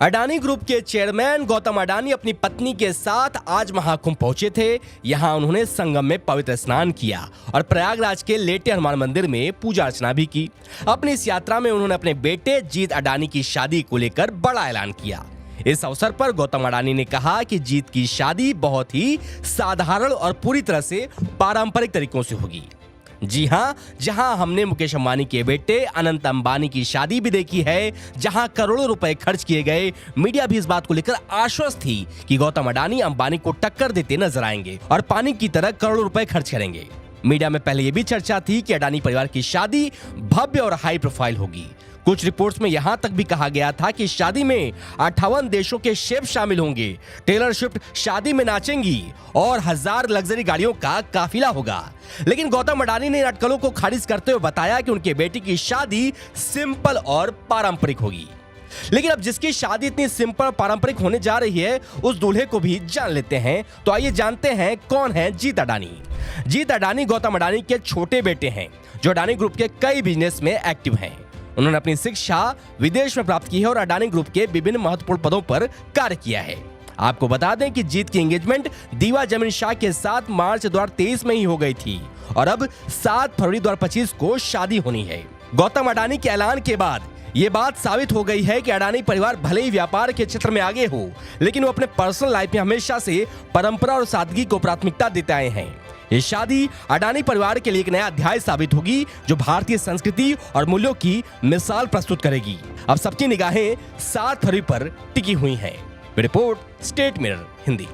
Adani group के chairman Gautam Adani अपनी पत्नी के साथ आज महाकुंभ पहुंचे थे। यहां उन्होंने संगम में पवित्र स्नान किया और प्रयागराज के लेटे हनुमान मंदिर में पूजा अर्चना भी की। अपनी इस यात्रा में उन्होंने अपने बेटे जीत अडानी की शादी को लेकर बड़ा ऐलान किया। इस अवसर पर गौतम अडानी ने कहा कि जीत की शादी बहुत ही साधारण और पूरी तरह से पारंपरिक तरीकों से होगी। जी हां, जहां हमने मुकेश अंबानी के बेटे अनंत अंबानी की शादी भी देखी है, जहां करोड़ों रुपए खर्च किए गए, मीडिया भी इस बात को लेकर आश्वस्त थी कि गौतम अडानी अंबानी को टक्कर देते नजर आएंगे और पानी की तरह करोड़ों रुपए खर्च करेंगे। मीडिया में पहले यह भी चर्चा थी कि अडानी परिवार की शादी भव्य और हाई प्रोफाइल होगी। कुछ रिपोर्ट्स में यहां तक भी कहा गया था कि शादी में 58 देशों के शेफ शामिल होंगे, टेलर स्विफ्ट शादी में नाचेंगी और 1000 लग्जरी गाड़ियों का काफिला होगा। लेकिन गौतम अडानी ने इन अटकलों को खारिज करते हुए बताया कि उनके बेटे की शादी सिंपल और पारंपरिक होगी। लेकिन अब जिसकी शादी इतनी सिंपल पारंपरिक होने जा रही है, उस दूल्हे को भी जान लेते हैं। तो आइए जानते हैं कौन है जीत अडानी। जीत अडानी गौतम अडानी के छोटे बेटे हैं, जो अडानी ग्रुप के कई बिजनेस में एक्टिव हैं। उन्होंने अपनी शिक्षा विदेश में प्राप्त की है और अडानी ग्रुप के विभिन्न महत्वपूर्ण पदों पर कार्य किया है। आपको बता दें कि जीत की एंगेजमेंट दीवा जमीन शाह के साथ मार्च 2023 में ही हो गई थी और अब 7 फरवरी 2025 को शादी होनी है। गौतम अडानी के ऐलान के बाद ये बात साबित हो गई है कि अडानी परिवार भले ही व्यापार के क्षेत्र में आगे हो, लेकिन वो अपने पर्सनल लाइफ में हमेशा से परंपरा और सादगी को प्राथमिकता देते आए हैं। ये शादी अडानी परिवार के लिए एक नया अध्याय साबित होगी, जो भारतीय संस्कृति और मूल्यों की मिसाल प्रस्तुत करेगी। अब सबकी निगाहें 7 फरवरी पर टिकी हुई हैं। Report state mirror Hindi.